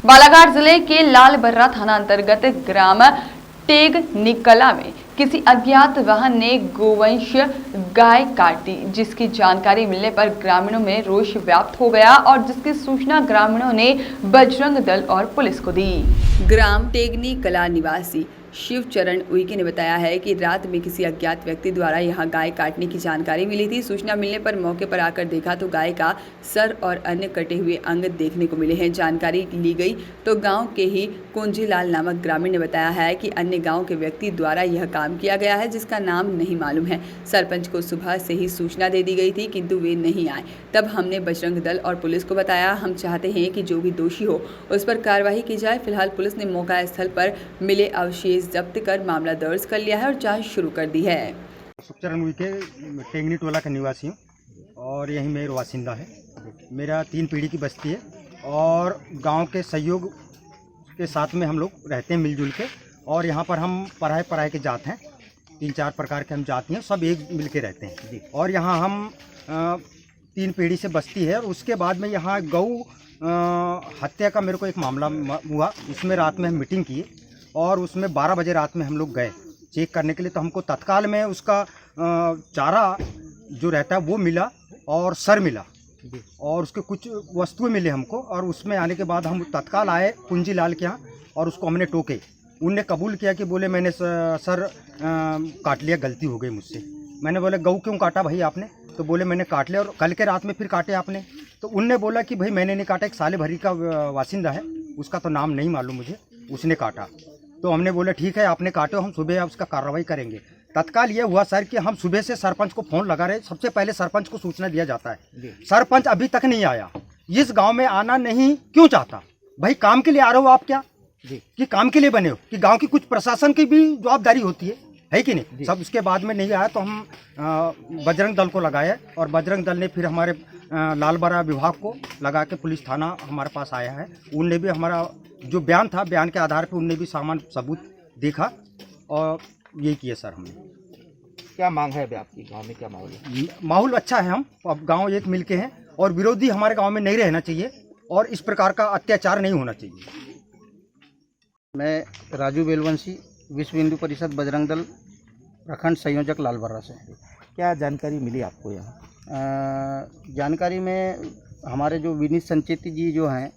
बालाघाट जिले के लालबर्रा थाना अंतर्गत ग्राम टेगनिकला में किसी अज्ञात वाहन ने गोवंश गाय काट दी, जिसकी जानकारी मिलने पर ग्रामीणों में रोष व्याप्त हो गया और जिसकी सूचना ग्रामीणों ने बजरंग दल और पुलिस को दी। ग्राम टेगनिकला निवासी शिवचरण उइके ने बताया है कि रात में किसी अज्ञात व्यक्ति द्वारा यहां गाय काटने की जानकारी मिली थी। सूचना मिलने पर मौके पर आकर देखा तो गाय का सर और अन्य कटे हुए अंग देखने को मिले हैं। जानकारी ली गई तो गांव के ही कुंजीलाल नामक ग्रामीण ने बताया है कि अन्य गांव के व्यक्ति द्वारा यह काम किया गया है, जिसका नाम नहीं मालूम है। सरपंच को सुबह से ही सूचना दे दी गई थी, किंतु वे नहीं आए। तब हमने बजरंग दल और पुलिस को बताया। हम चाहते हैं कि जो भी दोषी हो उस पर कार्रवाई की जाए। फिलहाल पुलिस ने मौका स्थल पर मिले अवशेष जब्त कर मामला दर्ज कर लिया है और जांच शुरू कर दी है। शिवचरण उइके टेंगनी टोला का निवासी हूँ और यहीं मेरा वासिंदा है। मेरा 3 पीढ़ी की बस्ती है और गांव के सहयोग के साथ में हम लोग रहते हैं मिलजुल के। और यहाँ पर हम पढ़ाई के जात हैं, 3-4 प्रकार के हम जाति हैं, सब एक मिल के रहते हैं। और यहाँ हम 3 पीढ़ी से बस्ती है। और उसके बाद में यहाँ गौ हत्या का मेरे को एक मामला हुआ। उसमें रात में हम मीटिंग की और उसमें 12 बजे रात में हम लोग गए चेक करने के लिए। तो हमको तत्काल में उसका चारा जो रहता है वो मिला और सर मिला और उसके कुछ वस्तुएं मिले हमको। और उसमें आने के बाद हम तत्काल आए कुंजीलाल के यहाँ और उसको हमने टोके। उनने कबूल किया कि बोले मैंने सर काट लिया, गलती हो गई मुझसे। मैंने बोला गऊ क्यों काटा भाई आपने? तो बोले मैंने काट लिया और कल के रात में फिर काटे आपने। तो उनने बोला कि भाई मैंने नहीं काटा, एक साले भरी का वासिंदा है, उसका तो नाम नहीं मालूम मुझे, उसने काटा। तो हमने बोला ठीक है आपने काटो, हम सुबह उसका कार्रवाई करेंगे। तत्काल ये हुआ सर कि हम सुबह से सरपंच को फ़ोन लगा रहे। सबसे पहले सरपंच को सूचना दिया जाता है। सरपंच अभी तक नहीं आया। इस गांव में आना नहीं क्यों चाहता? भाई काम के लिए आ रहे हो आप क्या कि काम के लिए बने हो कि गांव की कुछ प्रशासन की भी जवाबदारी होती है कि नहीं? सब उसके बाद में नहीं आया तो हम बजरंग दल को लगाए और बजरंग दल ने फिर हमारे लालबर्रा विभाग को लगा के पुलिस थाना हमारे पास आया है। उनने भी हमारा जो बयान था, बयान के आधार पर उनने भी सामान सबूत देखा और यही किया सर हमने। क्या मांग है अभी आपकी? गांव में क्या माहौल है? माहौल अच्छा है। हम अब गांव एक मिलके हैं और विरोधी हमारे गांव में नहीं रहना चाहिए और इस प्रकार का अत्याचार नहीं होना चाहिए। मैं राजू बेलवंशी, विश्व हिंदू परिषद बजरंग दल प्रखंड संयोजक लालबर्रा से। क्या जानकारी मिली आपको यहाँ? जानकारी में हमारे जो विनीत संचेती जी जो हैं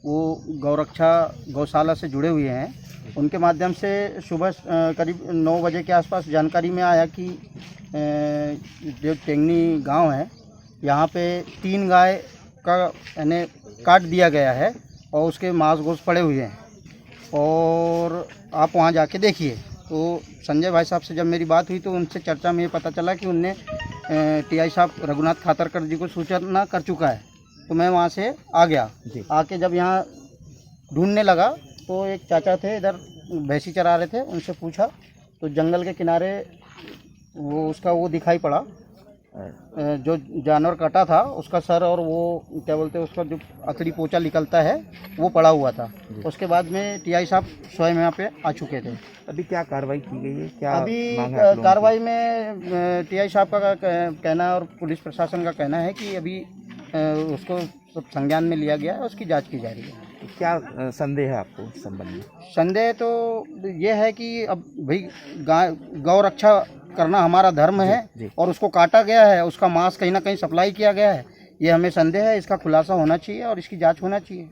वो गौरक्षा गौशाला से जुड़े हुए हैं। उनके माध्यम से सुबह करीब 9 बजे के आसपास जानकारी में आया कि जो टेंगनी गांव है यहाँ पे 3 गाय का यानी काट दिया गया है और उसके मांस गोश्त पड़े हुए हैं और आप वहाँ जाके देखिए। तो संजय भाई साहब से जब मेरी बात हुई तो उनसे चर्चा में ये पता चला कि उनने टीआई साहब रघुनाथ खातरकर जी को सूचना कर चुका है। तो मैं वहाँ से आ गया। आके जब यहाँ ढूंढने लगा तो एक चाचा थे इधर भैंसी चरा रहे थे, उनसे पूछा तो जंगल के किनारे वो दिखाई पड़ा। जो जानवर काटा था उसका सर और वो क्या बोलते हैं उसका जो अकड़ी पोचा निकलता है वो पड़ा हुआ था। उसके बाद में टीआई साहब स्वयं यहाँ पे आ चुके थे। अभी क्या कार्रवाई की गई है? क्या अभी मांग है आप लोगों की? कार्रवाई में टीआई साहब का कहना और पुलिस प्रशासन का कहना है कि अभी उसको सब संज्ञान में लिया गया है, उसकी जांच की जा रही है। क्या संदेह है आपको इस संबंध में? संदेह तो ये है कि अब भाई गौ रक्षा करना हमारा धर्म है और उसको काटा गया है, उसका मांस कहीं ना कहीं सप्लाई किया गया है, ये हमें संदेह है। इसका खुलासा होना चाहिए और इसकी जांच होना चाहिए।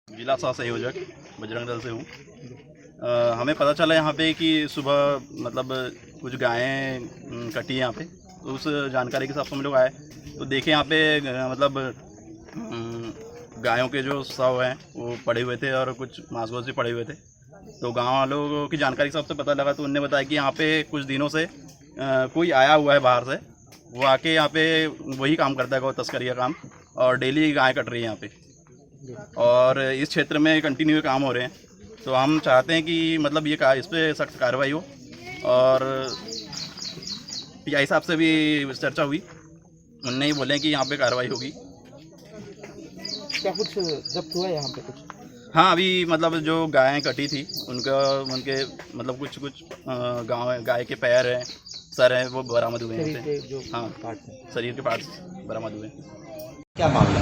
जिला सह संयोजक बजरंग दल से हूँ। हमें पता चला यहाँ पे कि सुबह मतलब कुछ गायें कटी यहाँ पे। तो उस जानकारी के हिसाब से हम लोग आए तो देखे यहाँ पे मतलब गायों के जो शव हैं वो पड़े हुए थे और कुछ मांस गोश्त भी पड़े हुए थे। तो गांव वालों की जानकारी के हिसाब से पता लगा तो उनने बताया कि यहाँ पे कुछ दिनों से कोई आया हुआ है बाहर से, वो आके यहाँ पे वही काम करता है, गौ तस्करी का काम, और डेली गाय कट रही है यहाँ पे और इस क्षेत्र में कंटिन्यू काम हो रहे हैं। तो हम चाहते हैं कि मतलब ये इस पर सख्त कार्रवाई हो। और पीआई साहब से भी चर्चा हुई, उनने ही बोले कि यहाँ पे कार्रवाई होगी। क्या कुछ जब्त हुआ है यहाँ पे? कुछ हाँ, अभी मतलब जो गायें कटी थी उनके मतलब कुछ गाय के पैर हैं, सर हैं, वो बरामद हुए हैं। जो हाँ, पार्ट है, शरीर के पार्ट्स बरामद हुए। क्या मामला?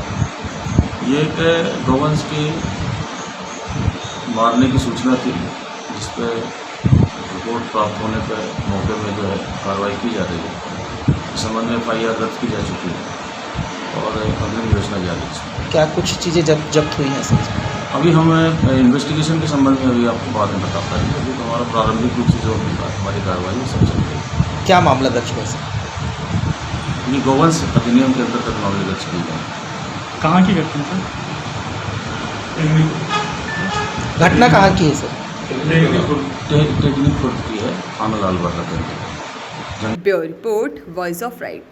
ये एक गौवंश की मारने की सूचना थी, जिस पर रिपोर्ट प्राप्त होने पर मौके में जो है कार्रवाई की जा रही है। इस संबंध में FIR दर्ज की जा चुकी है और अग्रिम योजना जारी है। क्या कुछ चीज़ें जब्त हुई हैं सर? अभी हम इन्वेस्टिगेशन के संबंध में अभी आपको बाद में बता पाएंगे। अभी तो हमारा प्रारंभिक रूप से जो हमारी कार्रवाई है सब चल रही है। क्या मामला दर्ज हुआ सर? ये गौवंश अधिनियम के अंतर्गत मामले दर्ज किए गए। कहाँ की घटना सर? घटना कहाँ की है सर? टेक्निक खुर्द की है, थाना लाल बर्रा के अंदर। Bureau report, voice of rights.